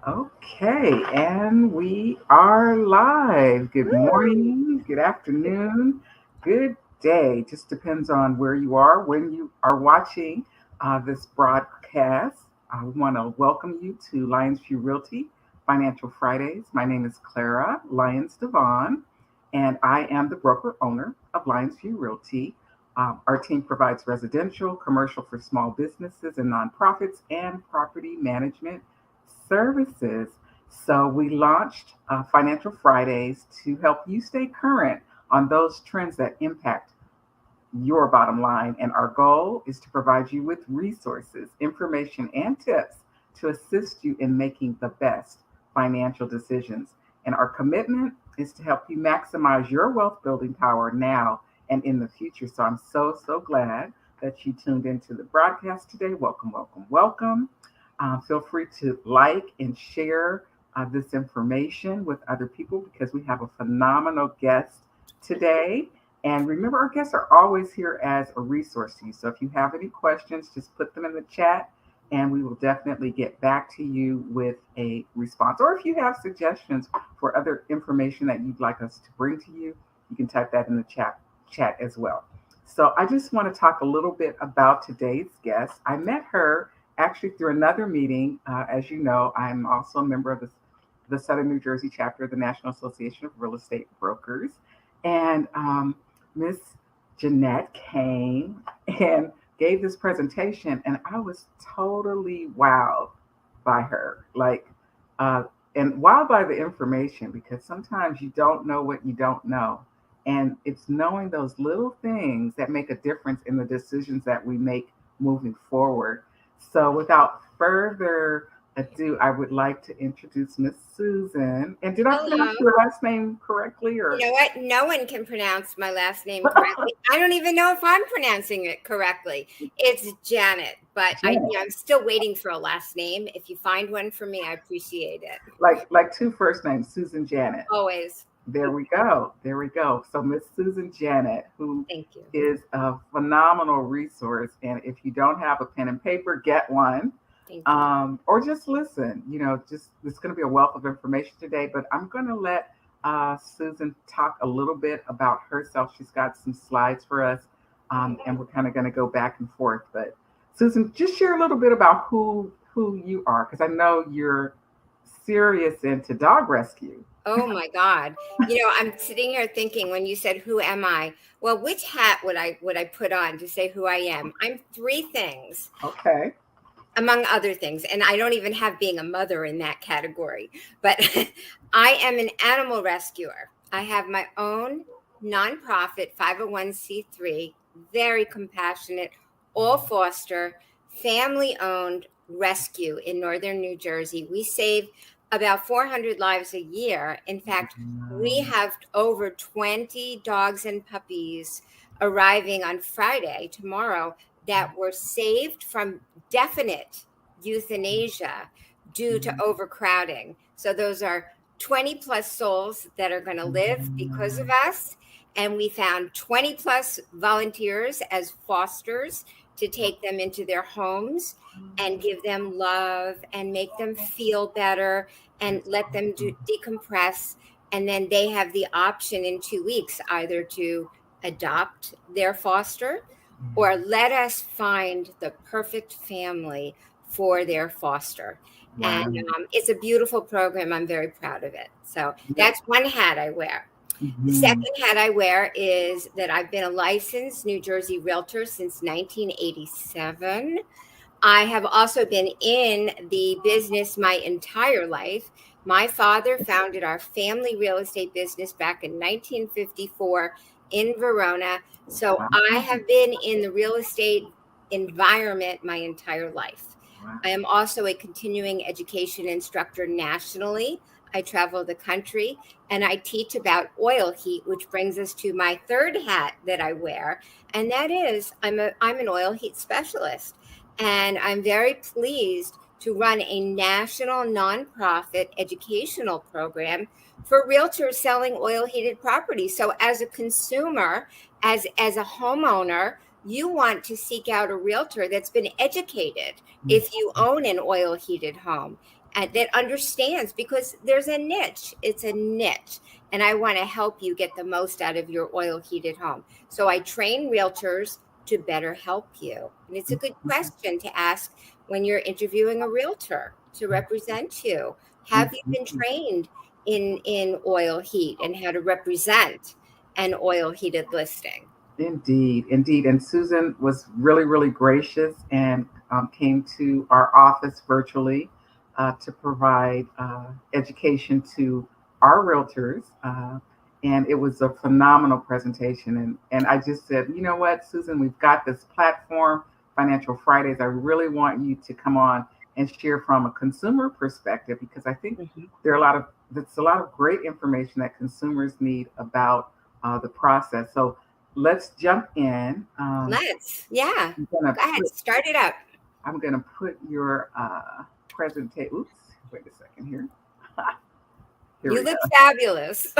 Okay, and we are live. Good Woo! morning, good afternoon, good day. Just depends on where you are when you are watching this broadcast. We want to welcome you to Lyonsview Realty Financial Fridays. My name is Clara Lyons-DeVaughn, and I am the broker owner of Lyonsview Realty. Our team provides residential, commercial for small businesses and nonprofits, and property management services. So we launched Financial Fridays to help you stay current on those trends that impact your bottom line. And our goal is to provide you with resources, information, and tips to assist you in making the best financial decisions. And our commitment is to help you maximize your wealth building power now and in the future. So I'm so glad that you tuned into the broadcast today. Welcome, welcome, welcome. Feel free to like and share this information with other people because we have a phenomenal guest today. And remember, our guests are always here as a resource to you. So if you have any questions, just put them in the chat and we will definitely get back to you with a response. Or if you have suggestions for other information that you'd like us to bring to you, you can type that in the chat as well. So I just want to talk a little bit about today's guest. I met her actually through another meeting. As you know, I'm also a member of the Southern New Jersey chapter of the National Association of Real Estate Brokers. And Miss Jeanette came and gave this presentation, and I was totally wowed by her. Uh, and wowed by the information because sometimes you don't know what you don't know. And it's knowing those little things that make a difference in the decisions that we make moving forward. So, without further ado, I would like to introduce Miss Susan. And did I pronounce Hello. your last name correctly? You Or know what? No one can pronounce my last name correctly. I don't even know if I'm pronouncing it correctly. It's Janet, but Janet? I'm still waiting for a last name. If you find one for me, I appreciate it. Like two first names, Susan Janet. Always. There we go. There we go. So Miss Susan Janet, who Thank you. is a phenomenal resource, and if you don't have a pen and paper, get one, Thank you. or just listen. Just it's going to be a wealth of information today. But I'm going to let Susan talk a little bit about herself. She's got some slides for us, and we're kind of going to go back and forth. But Susan, just share a little bit about who you are, because I know you're serious into dog rescue. Oh my God. I'm sitting here thinking when you said, "Who am I?" Well, which hat would I put on to say who I am? I'm three things, Okay. among other things. And I don't even have being a mother in that category, but I am an animal rescuer. I have my own nonprofit 501c3, very compassionate, all foster, family owned rescue in northern New Jersey. We save about 400 lives a year. In fact, we have over 20 dogs and puppies arriving on Friday, tomorrow, that were saved from definite euthanasia due to overcrowding. So those are 20 plus souls that are going to live because of us. And we found 20 plus volunteers as fosters to take them into their homes and give them love and make them feel better and let them decompress. And then they have the option in 2 weeks either to adopt their foster or let us find the perfect family for their foster. And Wow. it's a beautiful program. I'm very proud of it. So that's one hat I wear. The Mhm. second hat I wear is that I've been a licensed New Jersey realtor since 1987. I have also been in the business my entire life. My father founded our family real estate business back in 1954 in Verona. So Wow. I have been in the real estate environment my entire life. Wow. I am also a continuing education instructor nationally. I travel the country and I teach about oil heat, which brings us to my third hat that I wear, and that is I'm an oil heat specialist. And I'm very pleased to run a national nonprofit educational program for realtors selling oil heated properties. So as a consumer, as a homeowner, you want to seek out a realtor that's been educated if you own an oil heated home. that understands, because there's a niche. It's a niche. And I want to help you get the most out of your oil heat at home. So I train realtors to better help you. And it's a good question to ask when you're interviewing a realtor to represent you. Have you been trained in oil heat and how to represent an oil heated listing? Indeed, indeed. And Susan was really, really gracious and came to our office virtually to provide education to our realtors. And it was a phenomenal presentation. And I just said, you know what, Susan, we've got this platform, Financial Fridays. I really want you to come on and share from a consumer perspective, because I think there's a lot of great information that consumers need about the process. So let's jump in. Yeah. Go ahead, start it up. I'm going to put your presentation. Oops, wait a second here. You look fabulous.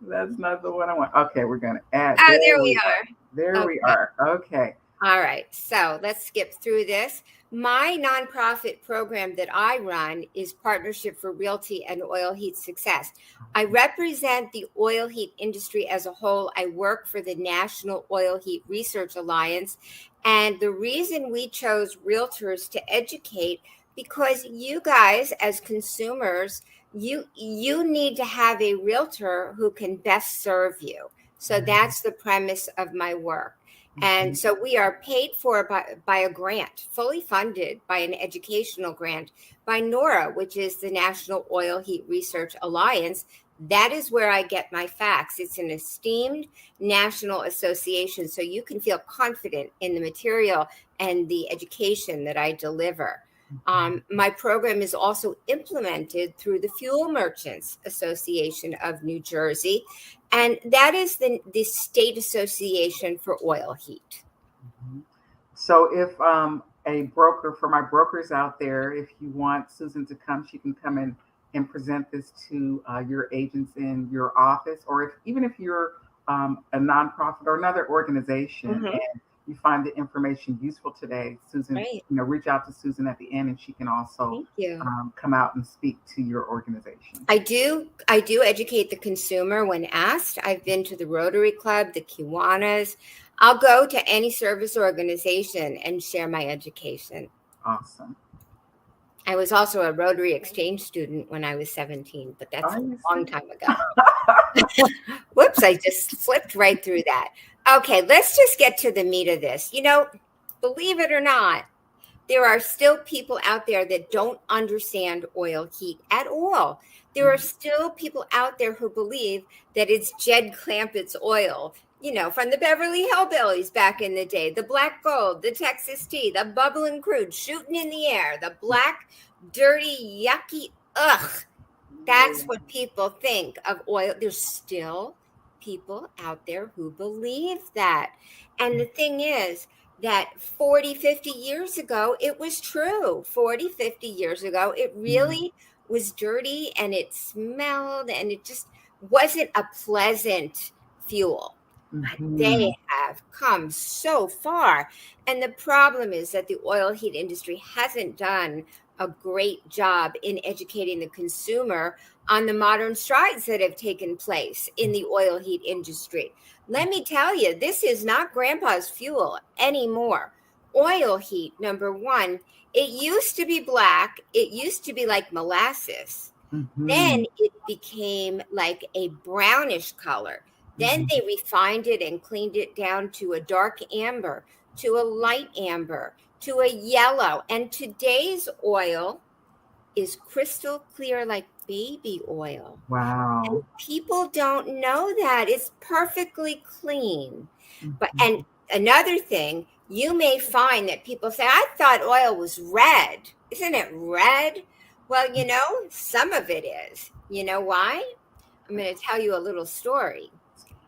That's not the one I want. Okay, we're going to add. Oh, there we are. There we are. Okay. All right. So let's skip through this. My nonprofit program that I run is Partnership for Realty and Oil Heat Success. I represent the oil heat industry as a whole. I work for the National Oil Heat Research Alliance. And the reason we chose realtors to educate, because you guys as consumers, you need to have a realtor who can best serve you. So that's the premise of my work. And so we are paid for by a grant, fully funded by an educational grant by NORA, which is the National Oil Heat Research Alliance. That is where I get my facts. It's an esteemed national association, so you can feel confident in the material and the education that I deliver. My program is also implemented through the Fuel Merchants Association of New Jersey, and that is the state association for oil heat. So if a broker, for my brokers out there, if you want Susan to come, she can come in and present this to your agents in your office, or even if you're a nonprofit or another organization and you find the information useful today, Susan, reach out to Susan at the end, and she can also come out and speak to your organization. I do educate the consumer when asked. I've been to the Rotary Club, the Kiwanis. I'll go to any service organization and share my education. Awesome. I was also a Rotary Exchange student when I was 17, but that's a long time ago. Whoops, I just flipped right through that. Okay, let's just get to the meat of this. Believe it or not, there are still people out there that don't understand oil heat at all. There are still people out there who believe that it's Jed Clampett's oil, from the Beverly Hillbillies back in the day, the black gold, the Texas tea, the bubbling crude shooting in the air, the black, dirty, yucky, ugh. That's what people think of oil. There's still people out there who believe that. And the thing is that 40, 50 years ago, it was true. 40, 50 years ago, it really was dirty and it smelled and it just wasn't a pleasant fuel. They have come so far. And the problem is that the oil heat industry hasn't done a great job in educating the consumer on the modern strides that have taken place in the oil heat industry. Let me tell you, this is not grandpa's fuel anymore. Oil heat, number one, it used to be black. It used to be like molasses. Then it became like a brownish color. Then they refined it and cleaned it down to a dark amber, to a light amber, to a yellow. And today's oil is crystal clear like baby oil. Wow. And people don't know that. It's perfectly clean. And another thing, you may find that people say, I thought oil was red. Isn't it red? Well, some of it is. You know why? I'm going to tell you a little story.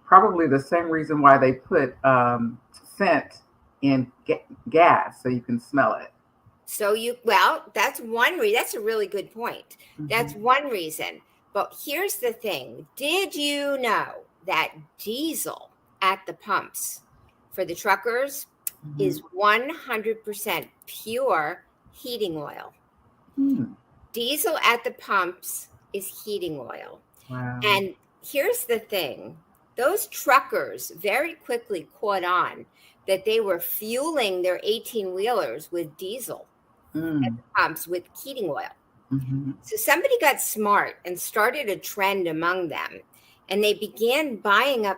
Probably the same reason why they put scent in gas, so you can smell it. That's one reason. That's a really good point. That's one reason. But here's the thing. Did you know that diesel at the pumps for the truckers is 100% pure heating oil? Hmm. Diesel at the pumps is heating oil. Wow. And here's the thing, those truckers very quickly caught on that they were fueling their 18 wheelers with diesel at Mm. the pumps with heating oil. Mm-hmm. So somebody got smart and started a trend among them, and they began buying up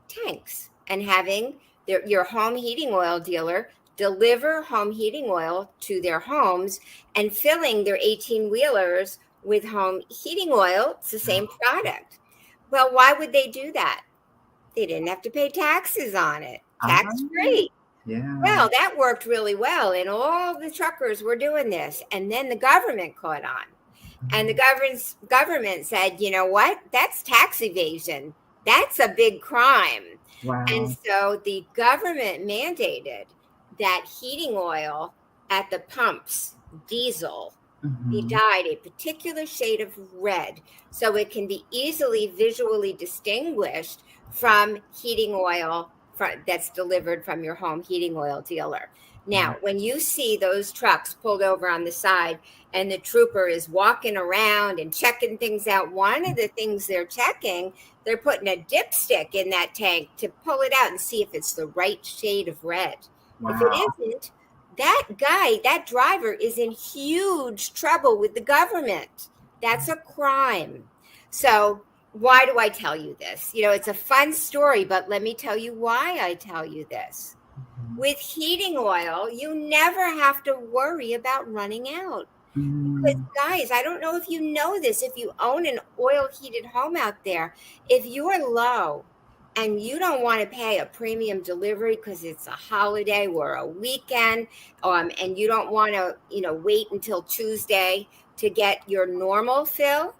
tanks and having your home heating oil dealer deliver home heating oil to their homes and filling their 18 wheelers with home heating oil. It's the same product. Well, why would they do that? They didn't have to pay taxes on it, Ah, tax free. yeah. Well, that worked really well, and all the truckers were doing this. And then the government caught on. And the government said, you know what? That's tax evasion. That's a big crime. And Wow. so the government mandated that heating oil at the pumps, diesel, be Mm-hmm. dyed a particular shade of red so it can be easily visually distinguished from heating oil that's delivered from your home heating oil dealer. Now, when you see those trucks pulled over on the side and the trooper is walking around and checking things out, one of the things they're checking, they're putting a dipstick in that tank to pull it out and see if it's the right shade of red. If it Wow. isn't, that guy, that driver is in huge trouble with the government. That's a crime. So, why do I tell you this? You know, it's a fun story, but let me tell you why I tell you this. With heating oil, you never have to worry about running out. Because, Mm. guys, I don't know if you know this, if you own an oil heated home out there, if you're low and you don't want to pay a premium delivery because it's a holiday or a weekend, and you don't want to, wait until Tuesday to get your normal fill,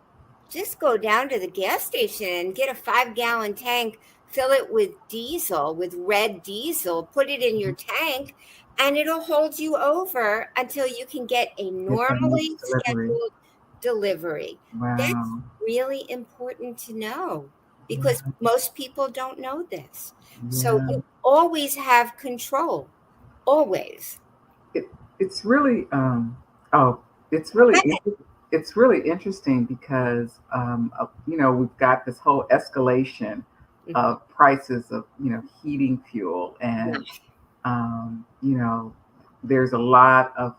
just go down to the gas station and get a 5-gallon tank, fill it with diesel, with red diesel, put it in your tank, and it'll hold you over until you can get a Get that normally next delivery. scheduled delivery. That's Wow. really important to know because Yeah. most people don't know this. So Yeah. you always have control, always. It, it's really oh, it's really it's really interesting because we've got this whole escalation Mhm. of prices of heating fuel, Yeah. and you know there are a lot of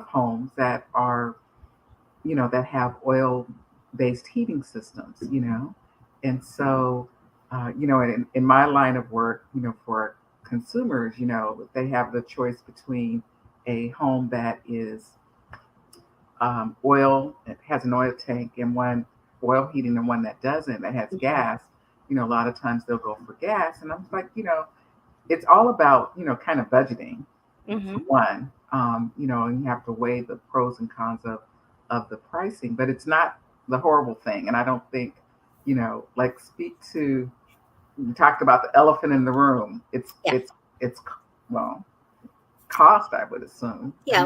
homes that are that have oil based heating systems, and so in my line of work, for consumers, they have the choice between a home that is oil, it has an oil tank, and one oil heating, and one that doesn't, that has Mhm. gas. A lot of times they'll go for gas, and I'm like, it's all about kind of budgeting for Mhm. one. And you have to weigh the pros and cons of the pricing, but it's not the horrible thing. And I don't think, like speak to you talked about the elephant in the room. Yeah. It's well, cost, I would assume. Yeah,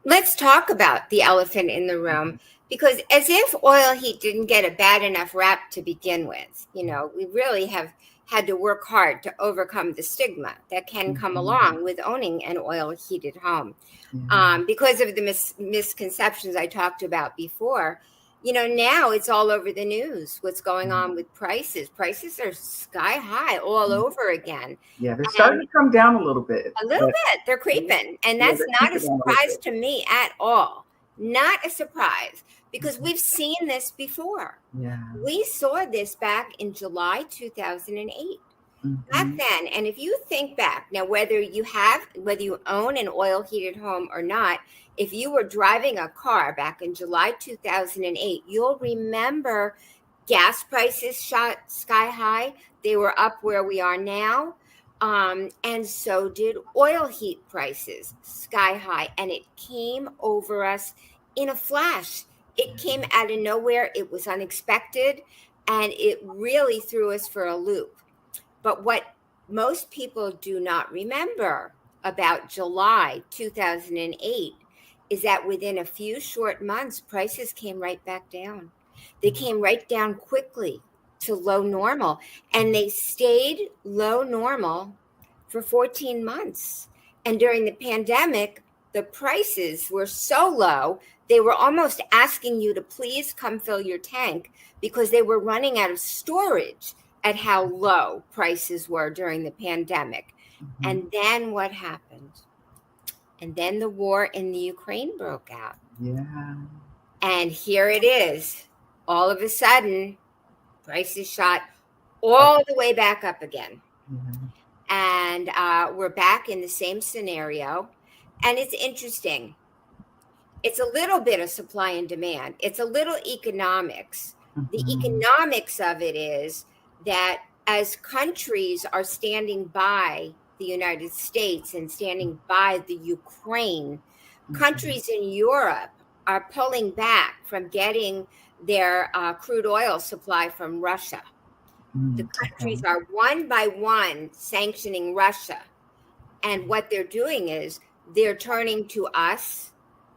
let's talk about the elephant in the room because as if oil heat didn't get a bad enough rap to begin with, we really have had to work hard to overcome the stigma that can come Mhm. along with owning an oil heated home. Yeah. Because of the misconceptions I talked about before. Now it's all over the news what's going on with prices. Prices are sky high all Mhm. over again. Yeah, they're And starting to come down a little bit, a little but bit. They're creeping. And yeah, that's they're not a creeping down a little surprise bit. to me at all. Not a surprise because Mhm. we've seen this before. Yeah. We saw this back in July 2008. Back Hmm. then, and if you think back now, whether you own an oil heated home or not, if you were driving a car back in July 2008, you'll remember gas prices shot sky high. They were up where we are now. And so did oil heat prices sky high. And it came over us in a flash. It came out of nowhere. It was unexpected. And it really threw us for a loop. But what most people do not remember about July 2008 is that within a few short months, prices came right back down. They came right down quickly to low normal, and they stayed low normal for 14 months. And during the pandemic, the prices were so low, they were almost asking you to please come fill your tank because they were running out of storage at how low prices were during the pandemic. Mm-hmm. And then what happened? And then the war in the Ukraine broke out. Yeah. And here it is. All of a sudden, prices shot all the way back up again. Yeah. And we're back in the same scenario. And it's interesting. It's a little bit of supply and demand. It's a little economics. The Mm-hmm. economics of it is that as countries are standing by the United States and standing by the Ukraine, countries in Europe are pulling back from getting their crude oil supply from Russia. The countries Okay. are one by one sanctioning Russia. And what they're doing is they're turning to us,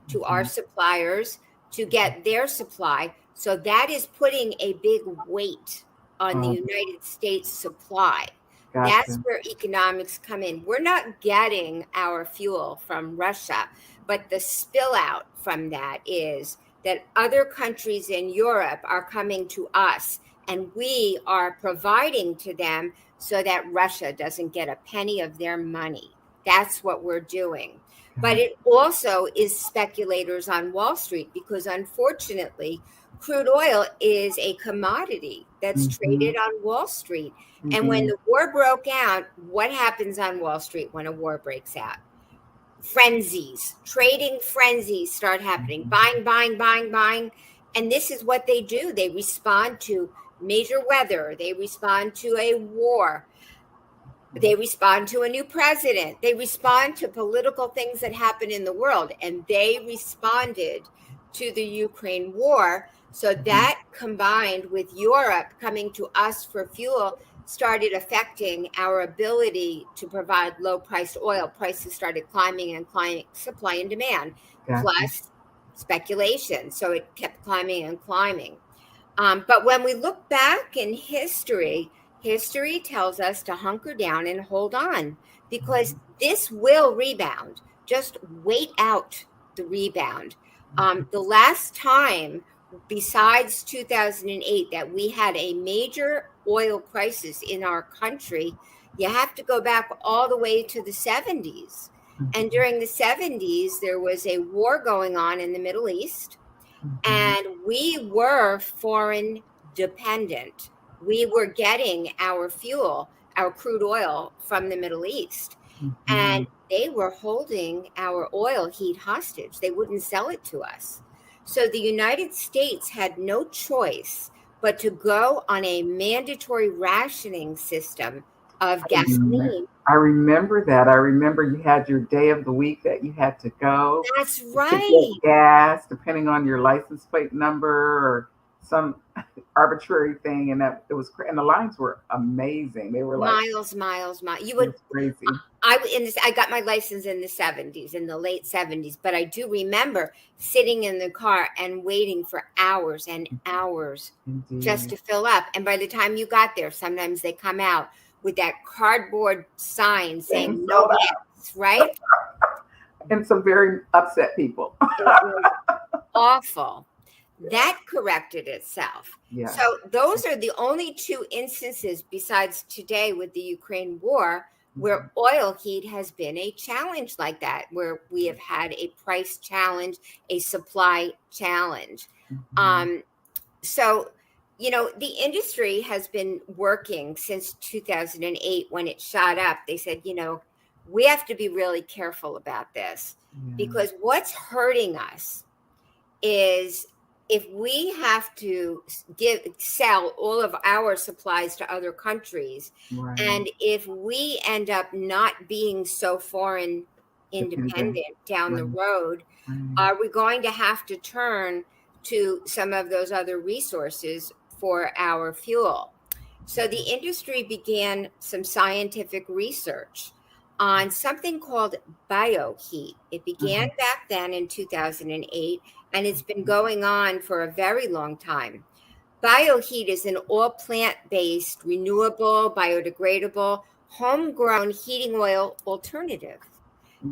to our suppliers, to get their supply. So that is putting a big weight on the United States supply. That's Gotcha. where economics come in. We're not getting our fuel from Russia, but the spill out from that is that other countries in Europe are coming to us and we are providing to them so that Russia doesn't get a penny of their money. That's what we're doing. But it also is speculators on Wall Street because unfortunately, crude oil is a commodity that's traded on Wall Street. And when the war broke out, what happens on Wall Street when a war breaks out? Frenzies, trading frenzies start happening, buying, buying, buying, buying. And this is what they do. They respond to major weather. They respond to a war. They respond to a new president. They respond to political things that happen in the world. And they responded to the Ukraine war. So that combined with Europe coming to us for fuel started affecting our ability to provide low priced oil. Prices started climbing and climbing, supply and demand, plus speculation. So it kept climbing and climbing. But when we look back in history, history tells us to hunker down and hold on because this will rebound. Just wait out the rebound. The last time, besides 2008, that we had a major oil crisis in our country, you have to go back all the way to the 70s. And during the 70s, there was a war going on in the Middle East, and we were foreign dependent. We were getting our fuel, our crude oil from the Middle East, and they were holding our oil heat hostage. They wouldn't sell it to us. So the United States had no choice but to go on a mandatory rationing system of gasoline. I remember that. I remember you had your day of the week that you had to go That's to right. get gas, depending on your license plate number or some arbitrary thing. And that it was, and the lines were amazing. They were like Miles. You it would. was crazy. I got my license in the 70s, in the late 70s, but I do remember sitting in the car and waiting for hours and hours just to fill up. And by the time you got there, sometimes they come out with that cardboard sign saying no gas, right? And some very upset people. It was awful. That corrected itself. Yeah. So those are the only two instances besides today with the Ukraine war where oil heat has been a challenge like that, where we have had a price challenge, a supply challenge. So, you know, the industry has been working since 2008 when it shot up. They said, you know, we have to be really careful about this because what's hurting us is if we have to sell all of our supplies to other countries, and if we end up not being so foreign independent down the road, are we going to have to turn to some of those other resources for our fuel? So the industry began some scientific research on something called BioHeat. It began back then in 2008, and it's been going on for a very long time. BioHeat is an all plant-based, renewable, biodegradable, homegrown heating oil alternative.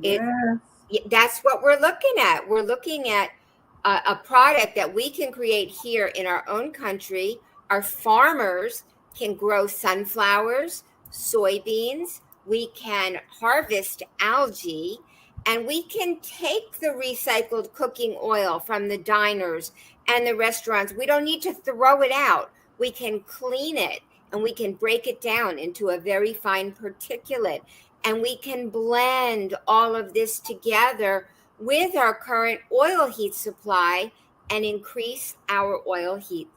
Yes. That's what we're looking at. We're looking at a product that we can create here in our own country. Our farmers can grow sunflowers, soybeans. We can harvest algae, and we can take the recycled cooking oil from the diners and the restaurants. We don't need to throw it out. We can clean it, and we can break it down into a very fine particulate, and we can blend all of this together with our current oil heat supply and increase our oil heat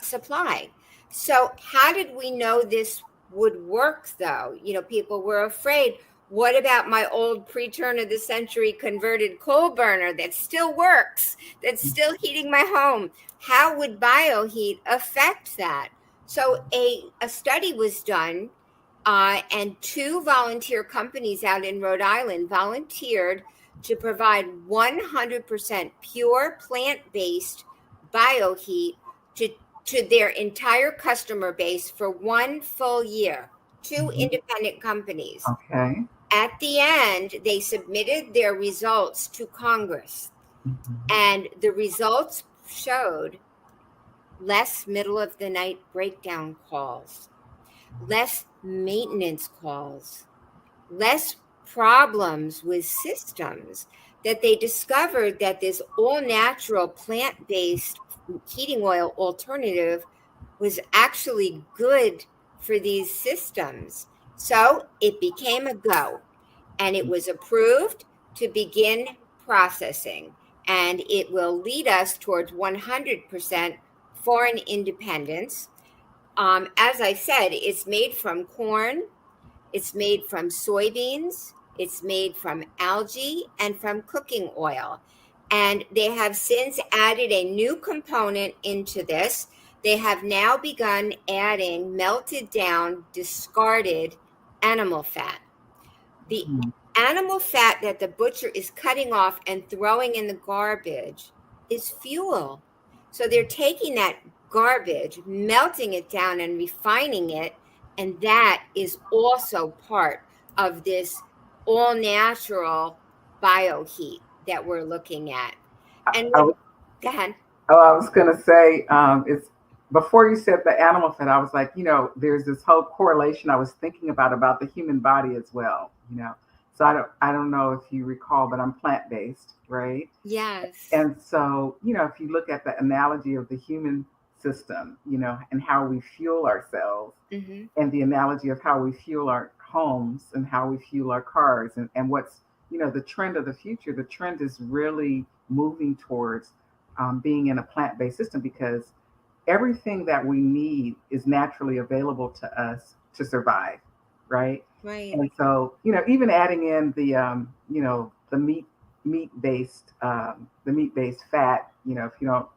supply. So how did we know this would work, though? People were afraid. What about my old pre-turn of the century converted coal burner that still works, that's still heating my home? How would BioHeat affect that? So a study was done, and 2 volunteer companies out in Rhode Island volunteered to provide 100% pure plant-based BioHeat to their entire customer base for 1 full year. 2 independent companies. Okay. At the end, they submitted their results to Congress, and the results showed less middle of the night breakdown calls, less maintenance calls, less problems with systems, that they discovered that this all natural plant-based heating oil alternative was actually good for these systems. So it became a go, and it was approved to begin processing, and it will lead us towards 100% foreign independence. As I said, it's made from corn, it's made from soybeans, it's made from algae, and from cooking oil. And they have since added a new component into this. They have now begun adding melted down, discarded animal fat. The animal fat that the butcher is cutting off and throwing in the garbage is fuel. So they're taking that garbage, melting it down and refining it, and that is also part of this all natural BioHeat that we're looking at. And Go ahead. I was going to say, it's before you said the animal fat, I was like, there's this whole correlation I was thinking about the human body as well. So I don't know if you recall, but I'm plant-based, right? Yes. And so, if you look at the analogy of the human system, and how we fuel ourselves, and the analogy of how we fuel our homes and how we fuel our cars, and what's, the trend of the future, the trend is really moving towards being in a plant-based system, because everything that we need is naturally available to us to survive, right? Right. And so, even adding in the meat-based fat, if you don't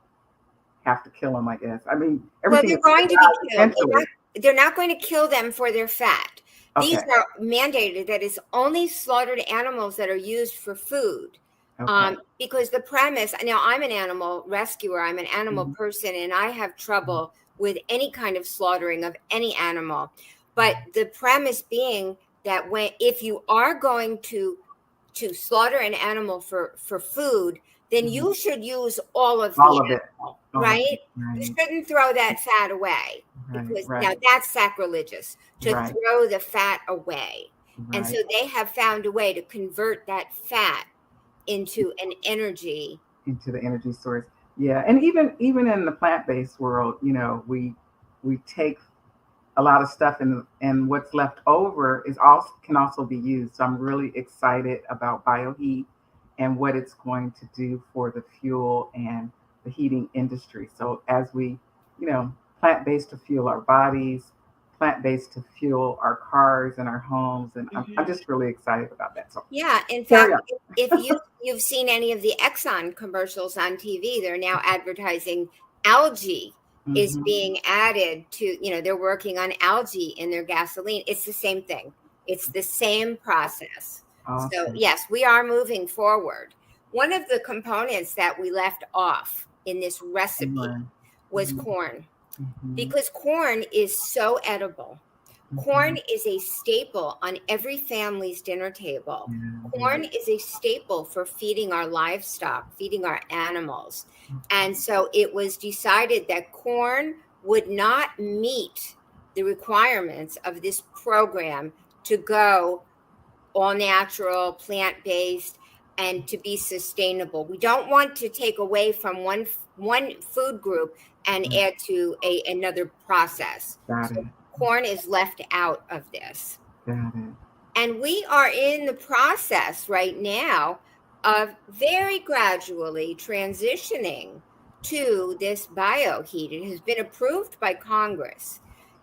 have to kill them, I guess. I mean, everything they're is going to be killed. essentially. They're not going to kill them for their fat. These Okay. are mandated that it's only slaughtered animals that are used for food. Okay. Because the premise, now I'm an animal rescuer, I'm an animal person, and I have trouble with any kind of slaughtering of any animal. But the premise being that if you are going to slaughter an animal for food, then you should use all of it, right? You shouldn't throw that fat away, because now that's sacrilegious to throw the fat away. And so they have found a way to convert that fat into an energy, into the energy source. Yeah, and even in the plant-based world, we take a lot of stuff, and what's left over can also be used. So I'm really excited about BioHeat and what it's going to do for the fuel and the heating industry. So as we, plant-based to fuel our bodies, plant-based to fuel our cars and our homes, and I'm just really excited about that. So yeah, in fact, if you've seen any of the Exxon commercials on TV, they're now advertising algae is being added to, they're working on algae in their gasoline. It's the same thing. It's the same process. Awesome. So yes, we are moving forward. One of the components that we left off in this recipe was corn, because corn is so edible. Corn is a staple on every family's dinner table. Corn is a staple for feeding our livestock, feeding our animals. And so it was decided that corn would not meet the requirements of this program to go all natural, plant-based, and to be sustainable. We don't want to take away from one food group and add to another process. Got So it. corn is left out of this. Got it. And we are in the process right now of very gradually transitioning to this BioHeat. It has been approved by Congress.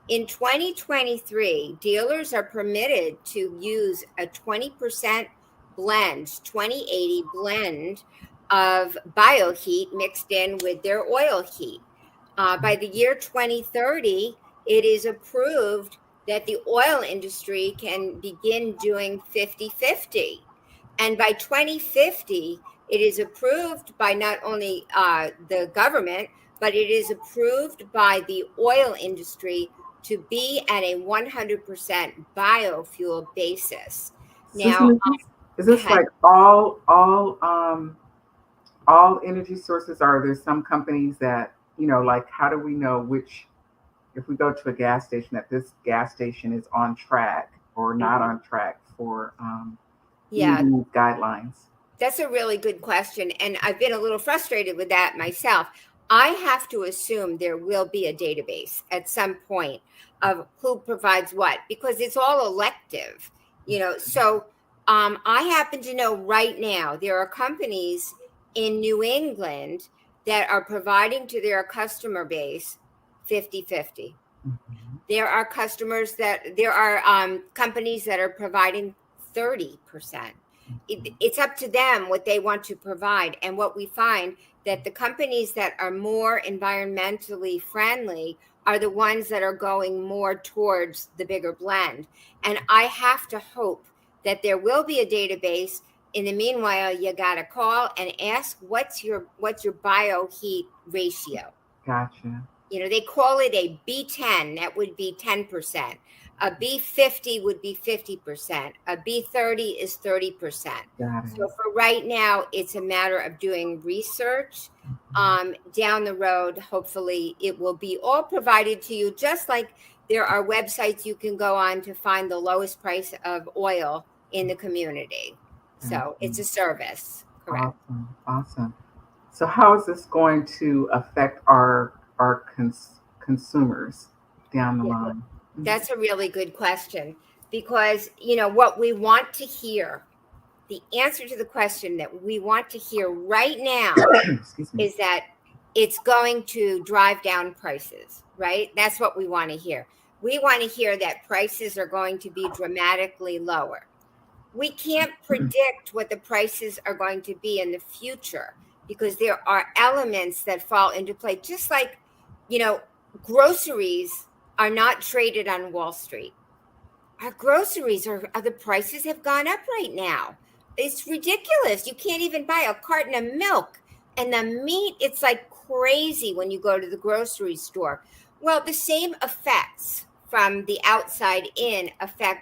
In 2023, dealers are permitted to use a 20% blend, 20/80 blend of BioHeat mixed in with their oil heat. By the year 2030, it is approved that the oil industry can begin doing 50/50. And by 2050, it is approved by not only the government, but it is approved by the oil industry to be at a 100% biofuel basis. Now, Susan, is go this ahead. like all energy sources? Are there some companies that, like, how do we know which, if we go to a gas station, that this gas station is on track or not on track for Yeah, meeting guidelines? that's a really good question. And I've been a little frustrated with that myself. I have to assume there will be a database at some point of who provides what, because it's all elective, So I happen to know right now there are companies in New England that are providing to their customer base 50/50. There are companies that are providing 30%. It's up to them what they want to provide. And what we find that the companies that are more environmentally friendly are the ones that are going more towards the bigger blend. And I have to hope that there will be a database. In the meanwhile, you got to call and ask what's your BioHeat ratio. Gotcha. They call it a B10, that would be 10%. A B50 would be 50%. A B30 is 30%. Got So it. for right now, it's a matter of doing research. Down the road, hopefully, it will be all provided to you, just like there are websites you can go on to find the lowest price of oil in the community. So it's a service, correct? Awesome. So how is this going to affect our consumers down the line? That's a really good question because, what we want to hear, the answer to the question that we want to hear right now Excuse me. is that it's going to drive down prices, right? That's what we want to hear. We want to hear that prices are going to be dramatically lower. We can't predict what the prices are going to be in the future because there are elements that fall into play, just like, groceries are not traded on Wall Street. Our groceries the prices have gone up right now. It's ridiculous. You can't even buy a carton of milk. And the meat, it's like crazy when you go to the grocery store. Well, the same effects from the outside in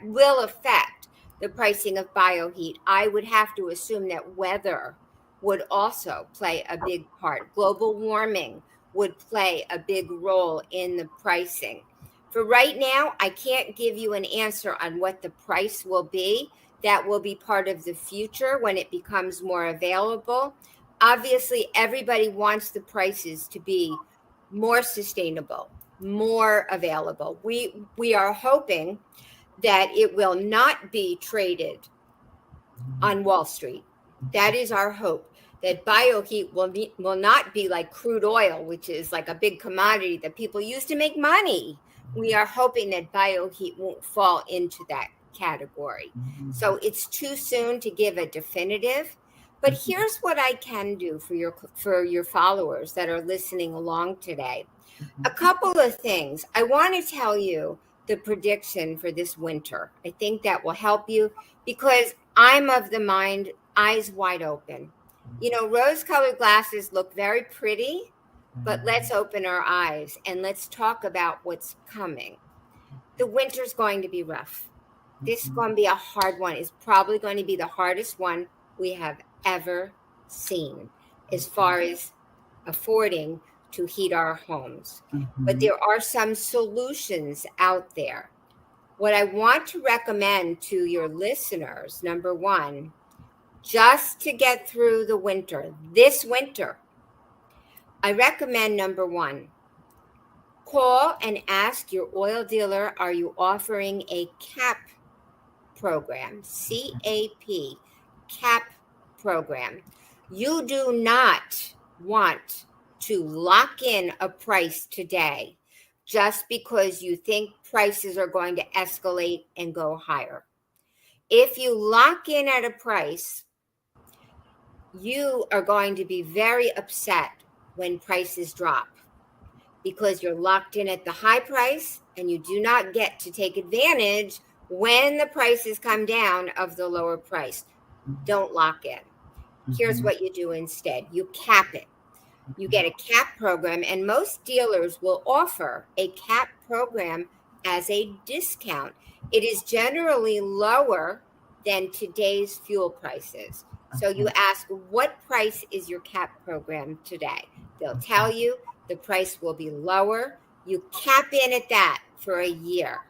will affect the pricing of BioHeat. I would have to assume that weather would also play a big part. Global warming would play a big role in the pricing. For right now, I can't give you an answer on what the price will be. That will be part of the future when it becomes more available. Obviously, everybody wants the prices to be more sustainable, more available. We are hoping that it will not be traded on Wall Street. That is our hope. That BioHeat will not be like crude oil, which is like a big commodity that people use to make money. We are hoping that BioHeat won't fall into that category. So it's too soon to give a definitive. But here's what I can do for your followers that are listening along today. A couple of things. I want to tell you the prediction for this winter. I think that will help you because I'm of the mind, eyes wide open. Rose-colored glasses look very pretty, but let's open our eyes and let's talk about what's coming. The winter's going to be rough. This is going to be a hard one. It's probably going to be the hardest one we have ever seen as far as affording to heat our homes. But there are some solutions out there. What I want to recommend to your listeners, number one, just to get through the winter, this winter, I recommend number one, call and ask your oil dealer, are you offering a CAP program? CAP, CAP program. You do not want to lock in a price today just because you think prices are going to escalate and go higher. If you lock in at a price, you are going to be very upset when prices drop because you're locked in at the high price and you do not get to take advantage when the prices come down of the lower price. Don't lock in. Here's what you do instead. You cap it. You get a cap program, and most dealers will offer a cap program as a discount. It is generally lower than today's fuel prices. So you ask, what price is your cap program today? They'll tell you the price will be lower. You cap in at that for a year.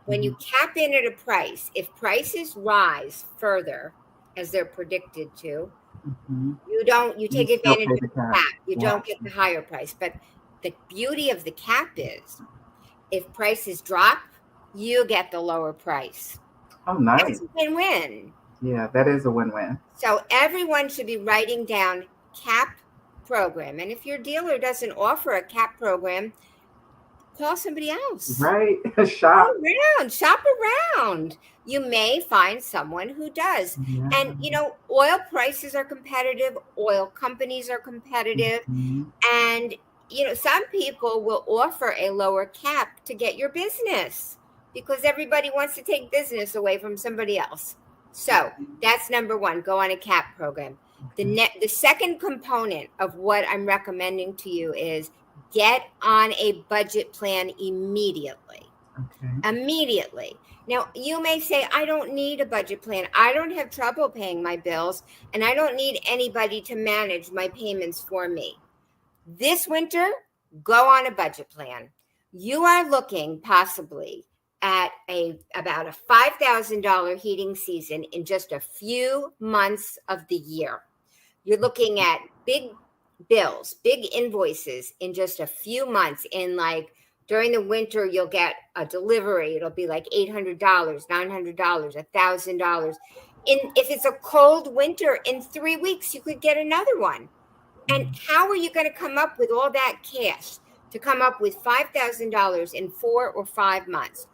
When you cap in at a price, if prices rise further, as they're predicted to, you take advantage of the cap. You don't get the higher price. But the beauty of the cap is if prices drop, you get the lower price. Oh, nice. That's a win-win. Yeah, that is a win-win. So everyone should be writing down cap program. And if your dealer doesn't offer a cap program, call somebody else. Right. Shop around. You may find someone who does. Yeah. And, oil prices are competitive. Oil companies are competitive. And, some people will offer a lower cap to get your business because everybody wants to take business away from somebody else. So that's number one, go on a cap program. The second component of what I'm recommending to you is get on a budget plan immediately. Immediately. Now, you may say, I don't need a budget plan. I don't have trouble paying my bills, and I don't need anybody to manage my payments for me. This winter, go on a budget plan. You are looking possibly at about a $5,000 heating season in just a few months of the year. You're looking at big bills, big invoices in just a few months. During the winter, you'll get a delivery. It'll be like $800, $900, $1,000. If it's a cold winter, in 3 weeks, you could get another one. And how are you going to come up with all that cash to come up with $5,000 in 4 or 5 months?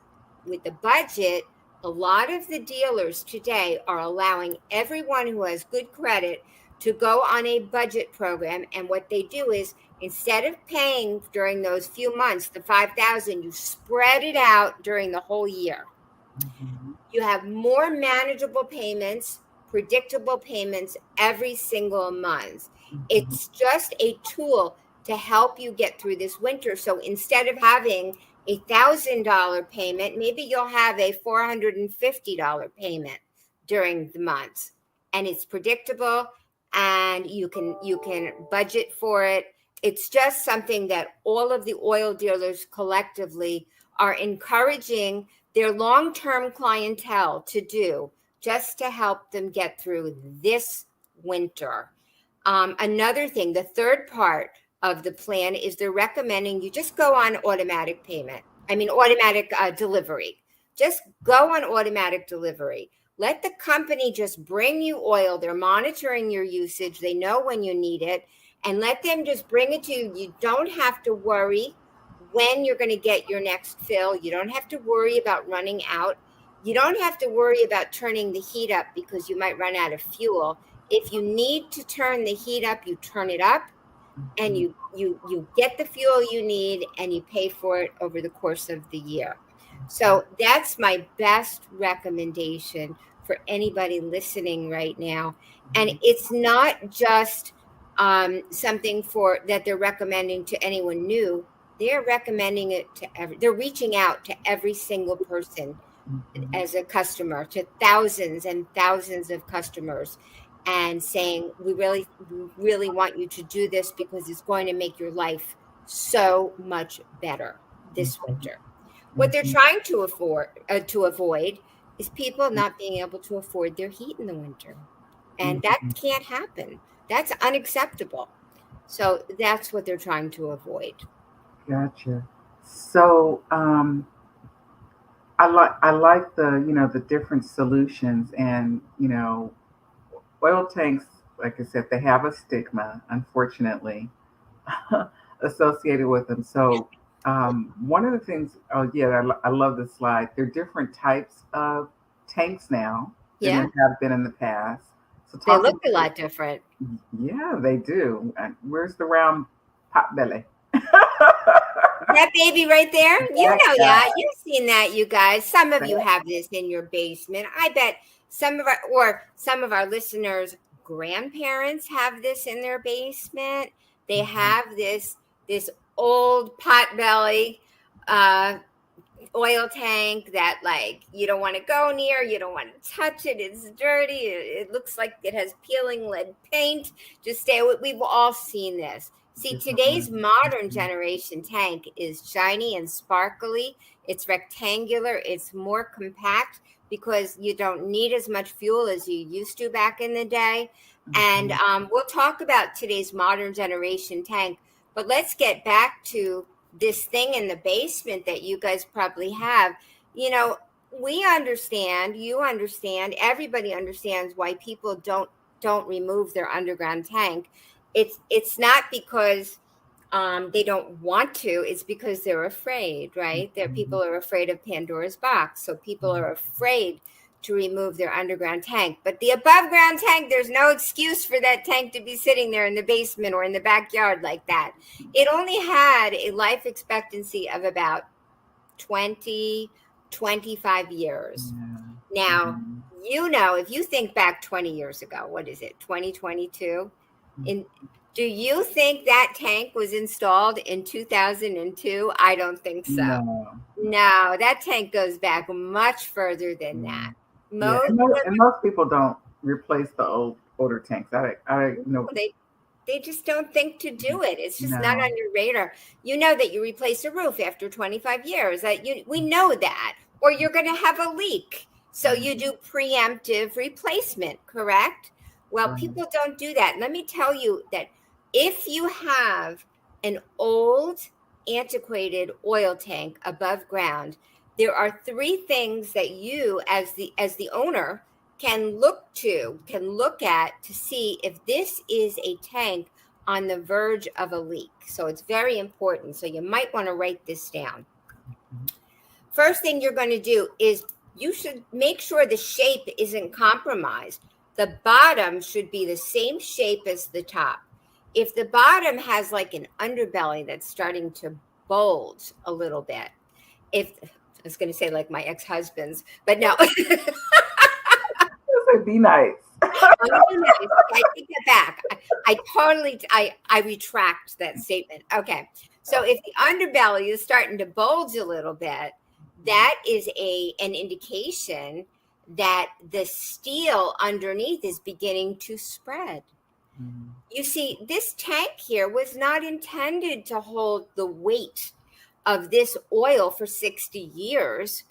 With the budget, a lot of the dealers today are allowing everyone who has good credit to go on a budget program. And what they do is, instead of paying during those few months, the $5,000, you spread it out during the whole year. You have more manageable payments, predictable payments every single month. It's just a tool to help you get through this winter. So instead of having a $1,000 payment, maybe you'll have a $450 payment during the month, and it's predictable, and you can budget for it. It's just something that all of the oil dealers collectively are encouraging their long-term clientele to do, just to help them get through this winter. Another thing, the third part of the plan is they're recommending you just go on automatic delivery. Just go on automatic delivery. Let the company just bring you oil. They're monitoring your usage. They know when you need it, and let them just bring it to you. You don't have to worry when you're going to get your next fill. You don't have to worry about running out. You don't have to worry about turning the heat up because you might run out of fuel. If you need to turn the heat up, you turn it up, and you get the fuel you need, and you pay for it over the course of the year. So that's my best recommendation for anybody listening right now. And it's not just something that they're recommending to anyone new. they're recommending it to they're reaching out to every single person as a customer, to thousands and thousands of customers, and saying, we really want you to do this because it's going to make your life so much better this winter. What they're trying to avoid is people not being able to afford their heat in the winter. And that can't happen. That's unacceptable. So that's what they're trying to avoid. Gotcha. So I like the different solutions, and oil tanks, like I said, they have a stigma, unfortunately, associated with them. So one of the things, oh yeah, I love this slide. There are different types of tanks now than Yeah, there have been in the past. So they talk look about a it. lot different. Yeah, they do. And where's the round pot belly? That baby right there, That yeah, guy. you've seen that, you guys. Some of you That, have this in your basement. I bet some of our listeners' grandparents have this in their basement. They mhm. have this old potbelly uh, oil tank that, like, you don't want to go near, you don't want to touch it. It's dirty. It looks like it has peeling lead paint. Just stay away. We've all seen this. See, Different ones. today's modern Mhm. generation tank is shiny and sparkly. It's rectangular. It's more compact because you don't need as much fuel as you used to back in the day. And Mhm. we'll talk about today's modern generation tank. But let's get back to this thing in the basement that you guys probably have. You know, we understand, you understand, everybody understands why people don't remove their underground tank. It's not because they don't want to. It's because they're afraid, right? There, Mhm. people are afraid of Pandora's box, so people Mhm. are afraid to remove their underground tank. But the above ground tank, there's no excuse for that tank to be sitting there in the basement or in the backyard like that. It only had a life expectancy of about 20, 25 years. Yeah. Now, Mhm. if you think back 20 years ago, what is it, 2022? In Do you think that tank was installed in 2002? I don't think so. No. No, that tank goes back much further than that. Mm. Yeah, Most and most people don't replace the older tanks. I know. they just don't think to do it. It's just not No. on your radar. You know that you replace a roof after 25 years. We know that. Or you're going to have a leak. So Right. you do preemptive replacement, correct? Well, Right. people don't do that. Let me tell you that if you have an old, antiquated oil tank above ground, there are three things that you, as the owner, can look at to see if this is a tank on the verge of a leak. So it's very important. So you might want to write this down. Mhm. First thing you're going to do is you should make sure the shape isn't compromised. The bottom should be the same shape as the top. If the bottom has like an underbelly that's starting to bulge a little bit, if I was going to say like my ex-husband's, but no. I say be nice. I'm being nice. Okay, I take that back. I retract that statement. Okay. So if the underbelly is starting to bulge a little bit, that is an indication that the steel underneath is beginning to spread. Mhm. You see, this tank here was not intended to hold the weight of this oil for 60 years,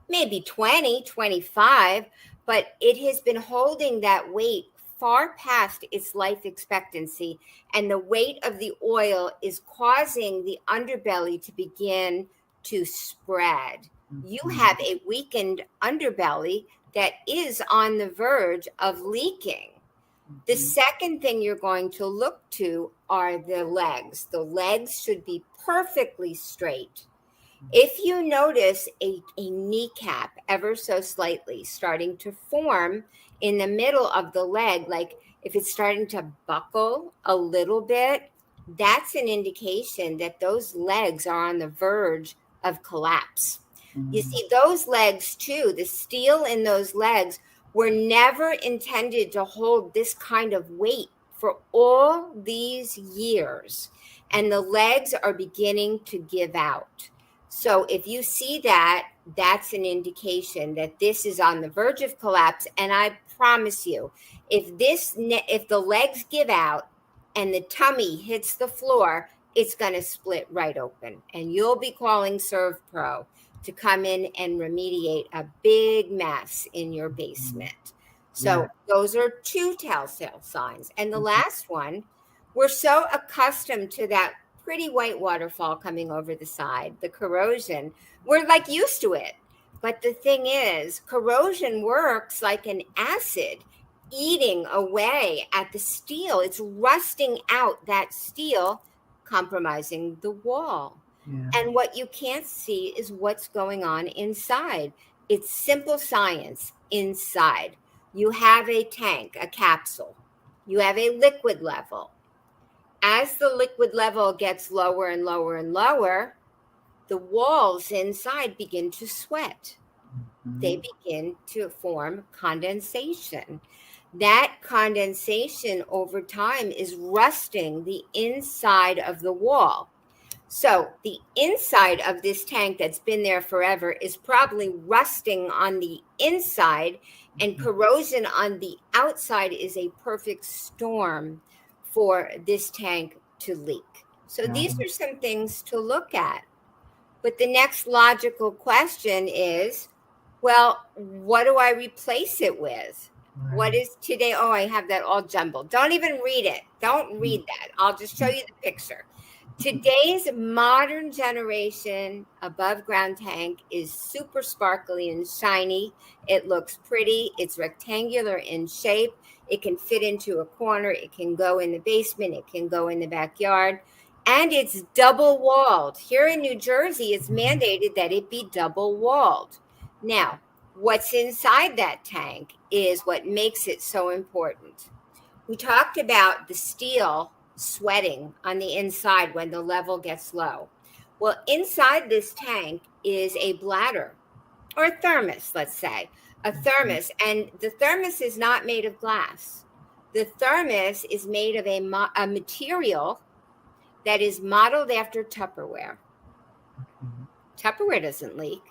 maybe 20, 25, but it has been holding that weight far past its life expectancy. And the weight of the oil is causing the underbelly to begin to spread. You Mhm. have a weakened underbelly that is on the verge of leaking. The Mhm. second thing you're going to look to are the legs. The legs should be perfectly straight. If you notice a kneecap ever so slightly starting to form in the middle of the leg, like if it's starting to buckle a little bit, that's an indication that those legs are on the verge of collapse. You Mhm. see, those legs too, the steel in those legs were never intended to hold this kind of weight for all these years, and the legs are beginning to give out. So if you see that, that's an indication that this is on the verge of collapse. And I promise you, if the legs give out and the tummy hits the floor, it's going to split right open. And you'll be calling ServPro to come in and remediate a big mess in your basement. So those are two telltale signs. And the last one, we're so accustomed to that pretty white waterfall coming over the side, the corrosion, we're like used to it. But the thing is, corrosion works like an acid eating away at the steel. It's rusting out that steel, compromising the wall. Yeah. And what you can't see is what's going on inside. It's simple science inside. You have a tank, a capsule. You have a liquid level. As the liquid level gets lower and lower and lower, the walls inside begin to sweat. Mm-hmm. They begin to form condensation. That condensation over time is rusting the inside of the wall. So the inside of this tank that's been there forever is probably rusting on the inside, and corrosion on the outside is a perfect storm for this tank to leak. So these are some things to look at. But the next logical question is, well, what do I replace it with? Right. What is today? Oh, I have that all jumbled. Don't even read it. Don't read that. I'll just show you the picture. Today's modern generation above ground tank is super sparkly and shiny. It looks pretty. It's rectangular in shape. It can fit into a corner. It can go in the basement. It can go in the backyard. And it's double walled. Here in New Jersey, it's mandated that it be double walled. Now, what's inside that tank is what makes it so important. We talked about the steel sweating on the inside when the level gets low. Well, inside this tank is a bladder or a thermos, let's say, a thermos. And the thermos is not made of glass. The thermos is made of a material that is modeled after Tupperware. Tupperware doesn't leak.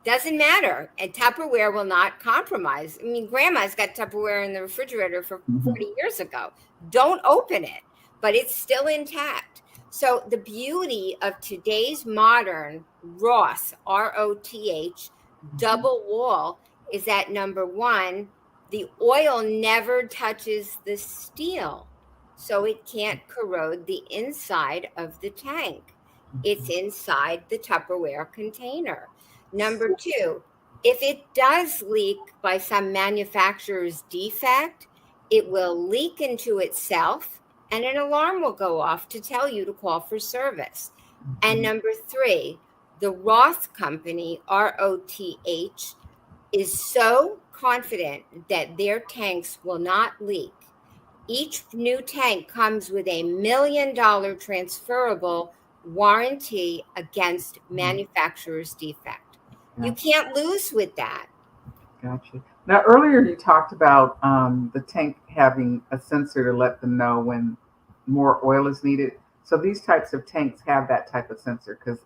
Doesn't matter. And Tupperware will not compromise. I mean, grandma's got Tupperware in the refrigerator for 40 years ago. Don't open it, but it's still intact. So the beauty of today's modern Roth, ROTH, double wall is that, number one, the oil never touches the steel, so it can't corrode the inside of the tank. It's inside the Tupperware container. Number two, if it does leak by some manufacturer's defect, it will leak into itself and an alarm will go off to tell you to call for service. And number three, the Roth company, ROTH, is so confident that their tanks will not leak. Each new tank comes with a $1 million transferable warranty against manufacturer's defect. Gotcha. You can't lose with that. Gotcha. Now, earlier you talked about the tank having a sensor to let them know when more oil is needed. So these types of tanks have that type of sensor, because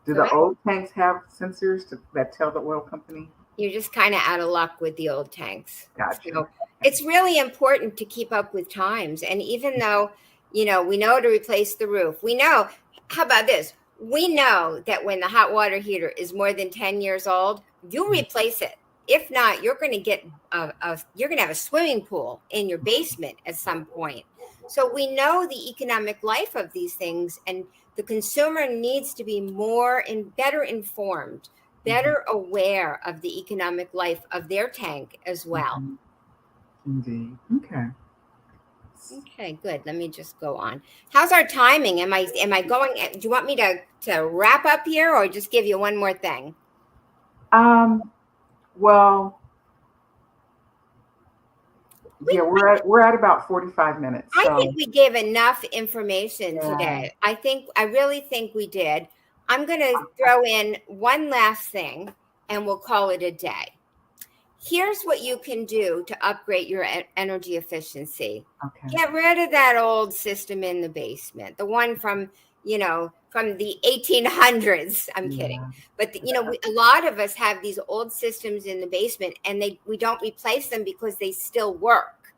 do the old tanks have sensors that tell the oil company? You're just kind of out of luck with the old tanks. Gotcha. So it's really important to keep up with times. And even though, we know to replace the roof, we know, how about this? We know that when the hot water heater is more than 10 years old, you replace it. If not, you're going to get you're going to have a swimming pool in your basement at some point. So we know the economic life of these things, and the consumer needs to be better informed, better aware of the economic life of their tank as well. Indeed. Okay. Okay, good. Let me just go on. How's our timing? Am I going? Do you want me to wrap up here, or just give you one more thing? Well, yeah, we're at about 45 minutes. So. I think we gave enough information today. I really think we did. I'm going to throw in one last thing, and we'll call it a day. Here's what you can do to upgrade your energy efficiency. Okay. Get rid of that old system in the basement, the one from, from the 1800s. I'm kidding. Yeah. But, a lot of us have these old systems in the basement, and we don't replace them because they still work.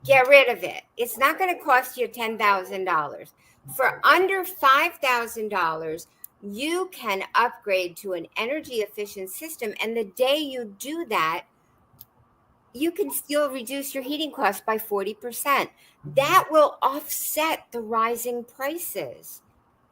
Get rid of it. It's not going to cost you $10,000. For under $5,000, you can upgrade to an energy efficient system. And the day you do that, you can still reduce your heating costs by 40%. That will offset the rising prices.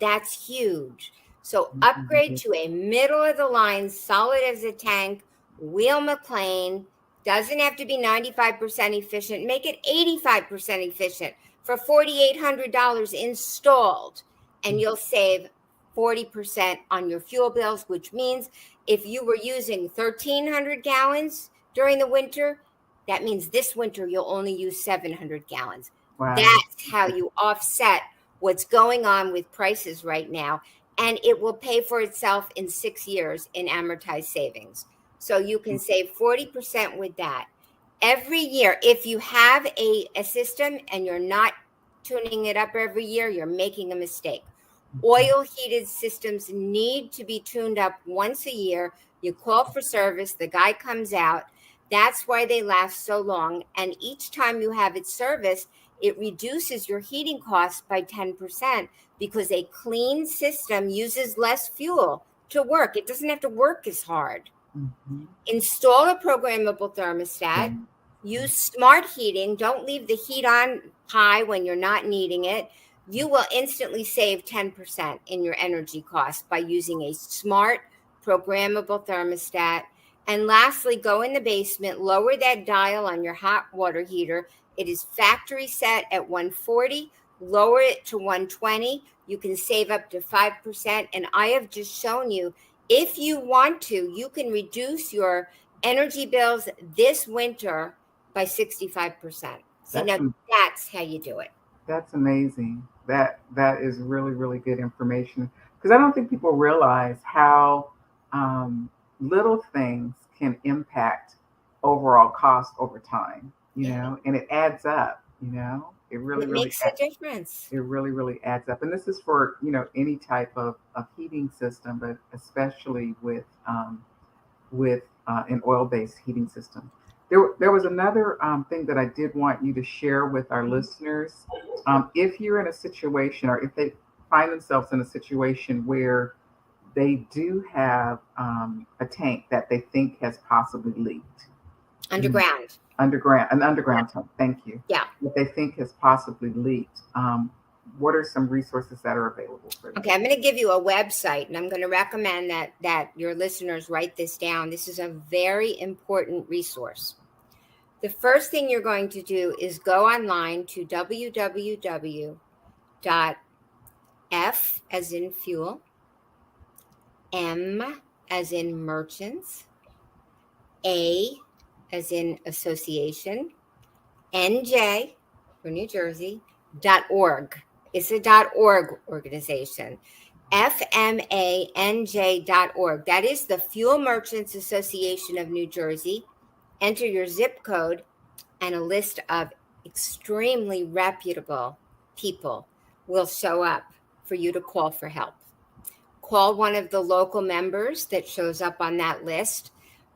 That's huge. So upgrade to a middle of the line, solid as a tank, Wheel McLean. Doesn't have to be 95% efficient. Make it 85% efficient for $4,800 installed. And you'll save 40% on your fuel bills, which means if you were using 1,300 gallons during the winter, that means this winter you'll only use 700 gallons. Wow. That's how you offset what's going on with prices right now. And it will pay for itself in 6 years in amortized savings. So you can save 40% with that. Every year, if you have a system and you're not tuning it up every year, you're making a mistake. Oil heated systems need to be tuned up once a year. You call for service, the guy comes out. That's why they last so long. And each time you have it serviced, it reduces your heating costs by 10% because a clean system uses less fuel to work. It doesn't have to work as hard. Mm-hmm. Install a programmable thermostat. Use smart heating. Don't leave the heat on high when you're not needing it. You will instantly save 10% in your energy costs by using a smart programmable thermostat. And lastly, go in the basement, lower that dial on your hot water heater. It is factory set at 140. Lower it to 120. You can save up to 5%. And I have just shown you, if you want to, you can reduce your energy bills this winter by 65%. So now that's how you do it. That's amazing. That is really, really good information, because I don't think people realize how little things can impact overall cost over time, and it adds up, it really, really makes a difference. It really, really adds up. And this is for, any type of heating system, but especially with an oil-based heating system. There was another thing that I did want you to share with our listeners. If you're in a situation, or if they find themselves in a situation where they do have a tank that they think has possibly leaked. Underground. An underground tank. Thank you. Yeah. That they think has possibly leaked. What are some resources that are available for them? Okay, I'm going to give you a website, and I'm going to recommend that your listeners write this down. This is a very important resource. The first thing you're going to do is go online to www.f as in fuel, M as in merchants, A as in association, NJ for New Jersey, .org. It's a .org organization. FMANJ.org. That is the Fuel Merchants Association of New Jersey. Enter your zip code, and a list of extremely reputable people will show up for you to call for help. Call one of the local members that shows up on that list.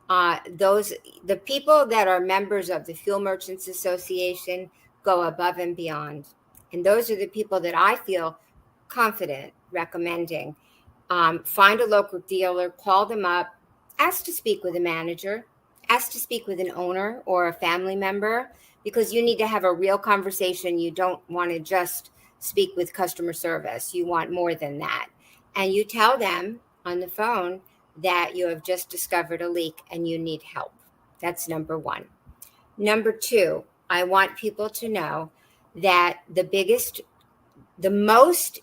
The people that are members of the Fuel Merchants Association go above and beyond. And those are the people that I feel confident recommending. Find a local dealer, call them up, ask to speak with a manager, ask to speak with an owner or a family member, because you need to have a real conversation. You don't want to just speak with customer service. You want more than that. And you tell them on the phone that you have just discovered a leak and you need help. That's number one. Number two, I want people to know that the most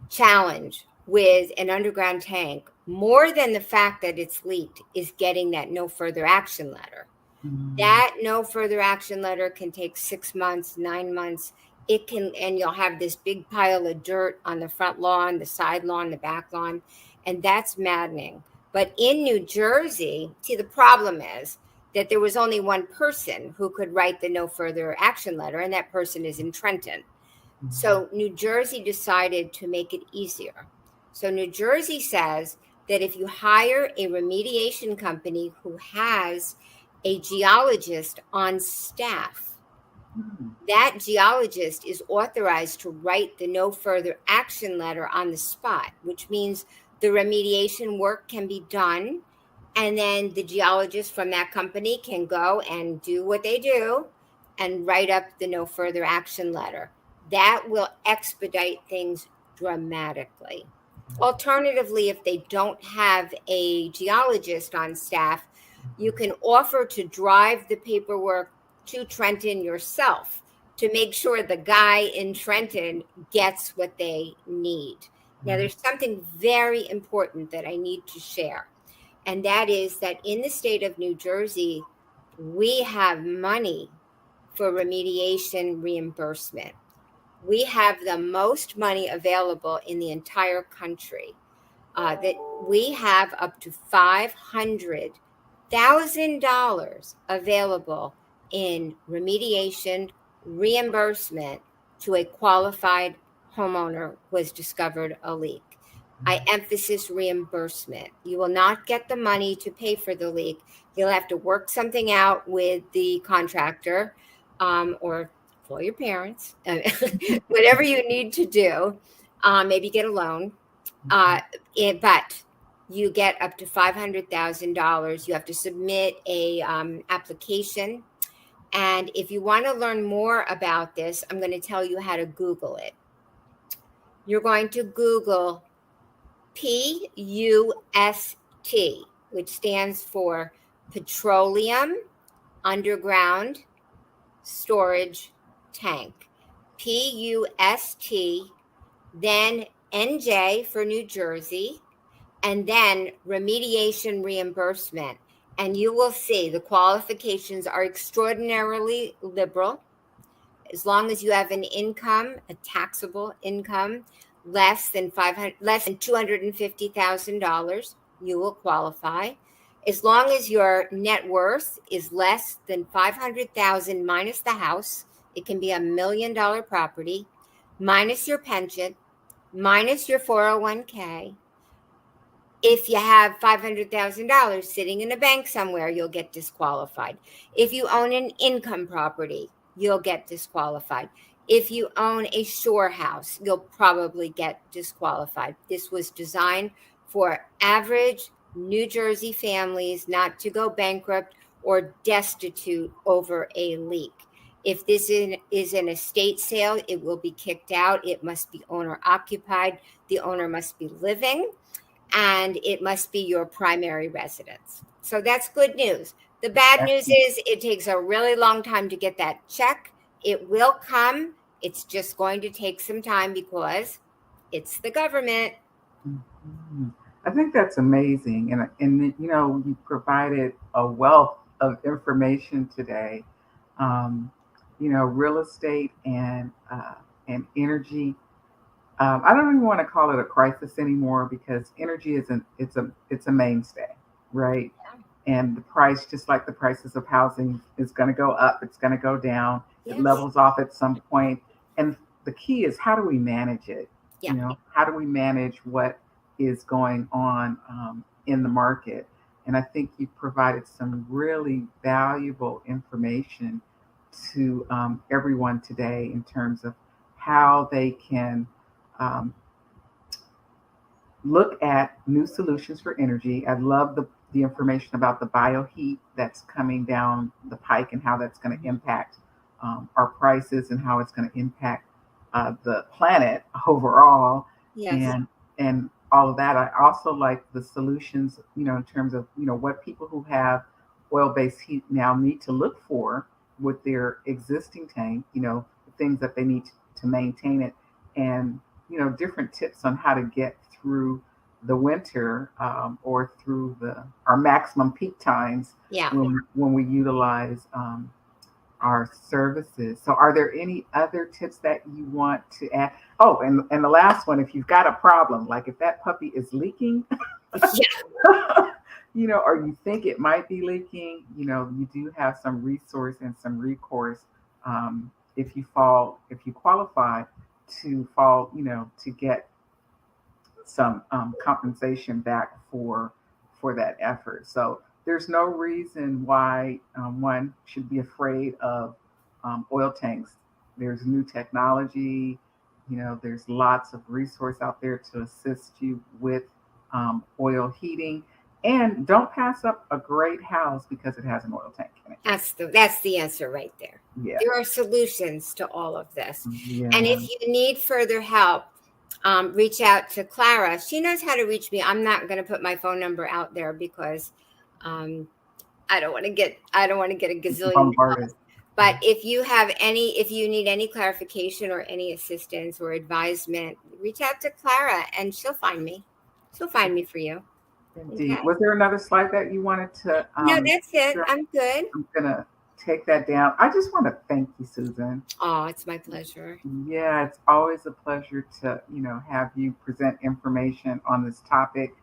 challenge with an underground tank, more than the fact that it's leaked, is getting that no further action letter. Mm-hmm. That no further action letter can take 6 months, 9 months. And you'll have this big pile of dirt on the front lawn, the side lawn, the back lawn, and that's maddening. But in New Jersey, see, the problem is that there was only one person who could write the no further action letter, and that person is in Trenton. So New Jersey decided to make it easier. So New Jersey says that if you hire a remediation company who has a geologist on staff, that geologist is authorized to write the no further action letter on the spot, which means the remediation work can be done. And then the geologist from that company can go and do what they do and write up the no further action letter. That will expedite things dramatically. Alternatively, if they don't have a geologist on staff, you can offer to drive the paperwork to Trenton yourself to make sure the guy in Trenton gets what they need. Now, there's something very important that I need to share, and that is that in the state of New Jersey, we have money for remediation reimbursement. We have the most money available in the entire country. That we have up to $500,000 available in remediation reimbursement to a qualified homeowner who has discovered a leak. I emphasize reimbursement. You will not get the money to pay for the leak. You'll have to work something out with the contractor, or call your parents, whatever you need to do. Maybe get a loan. But you get up to $500,000. You have to submit a application. And if you want to learn more about this, I'm going to tell you how to Google it. You're going to Google PUST, which stands for Petroleum Underground Storage Tank. PUST, then NJ for New Jersey, and then remediation reimbursement. And you will see the qualifications are extraordinarily liberal. As long as you have an income, a taxable income, less than $250,000, you will qualify. As long as your net worth is less than $500,000 minus the house, it can be $1 million property, minus your pension, minus your 401k. If you have $500,000 sitting in a bank somewhere, you'll get disqualified. If you own an income property, you'll get disqualified. If you own a shore house, you'll probably get disqualified. This was designed for average New Jersey families not to go bankrupt or destitute over a leak. If this is an estate sale, it will be kicked out. It must be owner occupied. The owner must be living, and it must be your primary residence. So that's good news. The bad news is it takes a really long time to get that check. It will come. It's just going to take some time because it's the government. I think that's amazing. And you provided a wealth of information today. Real estate and energy. I don't even want to call it a crisis anymore because energy it's a mainstay, right? And the price, just like the prices of housing, is going to go up. It's going to go down. Yes. It levels off at some point. And the key is, how do we manage it? Yeah. How do we manage what is going on in the market? And I think you provided some really valuable information to everyone today in terms of how they can look at new solutions for energy. I love the information about the BioHeat that's coming down the pike and how that's going to impact our prices and how it's going to impact the planet overall. Yes. And all of that. I also like the solutions, in terms of, what people who have oil-based heat now need to look for with their existing tank, the things that they need to maintain it, and, different tips on how to get through the winter or through our maximum peak times Yeah. when we utilize our services. So are there any other tips that you want to add? Oh, and the last one, if you've got a problem, like if that puppy is leaking, Yeah. or you think it might be leaking, you do have some resource and some recourse, if you qualify to fall, to get some compensation back for that effort. So there's no reason why one should be afraid of oil tanks. There's new technology. There's lots of resource out there to assist you with oil heating. And don't pass up a great house because it has an oil tank in it. That's the answer right there. Yeah, There are solutions to all of this. And yeah. if you need further help, reach out to Clara. She knows how to reach me. I'm not going to put my phone number out there because um, I don't want to get a gazillion Bombarded. calls. But if you need any clarification or any assistance or advisement, reach out to Clara and she'll find me. She'll find me for you. Indeed. Okay. Was there another slide that you wanted to No, that's it. share? I'm good. I'm gonna take that down. I just want to thank you, Susan. Oh, it's my pleasure. Yeah, it's always a pleasure to, have you present information on this topic.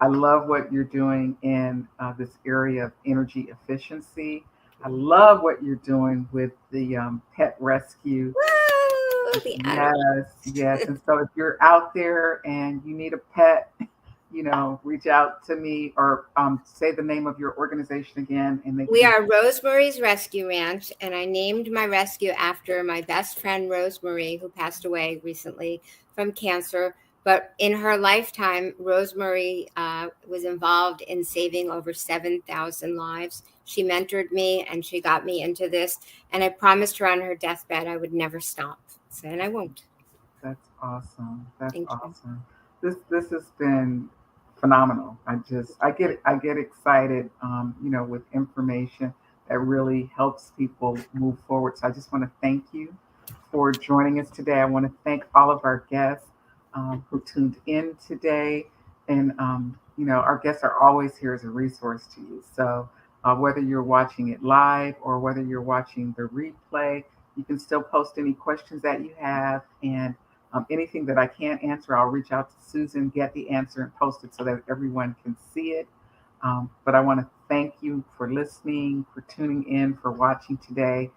I love what you're doing in this area of energy efficiency. I love what you're doing with the pet rescue. Woo! The animal. Yes, yes. And so if you're out there and you need a pet, reach out to me or say the name of your organization again. And We are Rosemary's Rescue Ranch, and I named my rescue after my best friend, Rosemary, who passed away recently from cancer. But in her lifetime, Rosemary was involved in saving over 7,000 lives. She mentored me and she got me into this. And I promised her on her deathbed I would never stop. And I won't. That's awesome. That's Thank you. awesome. This has been phenomenal. I get excited, with information that really helps people move forward. So I just want to thank you for joining us today. I want to thank all of our guests who tuned in today, and our guests are always here as a resource to you. So whether you're watching it live or whether you're watching the replay, you can still post any questions that you have, and anything that I can't answer, I'll reach out to Susan, get the answer, and post it so that everyone can see it. But I want to thank you for listening, for tuning in, for watching today.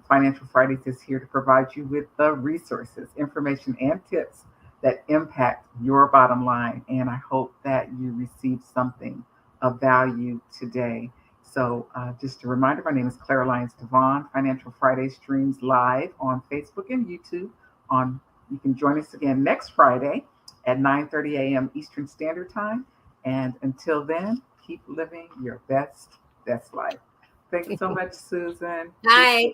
Financial Fridays is here to provide you with the resources, information, and tips that impact your bottom line. And I hope that you receive something of value today. So just a reminder, my name is Clara Lyons-DeVaughn. Financial Fridays streams live on Facebook and YouTube. You can join us again next Friday at 9:30 a.m. Eastern Standard Time. And until then, keep living your best life. Thanks so much, Susan. Bye.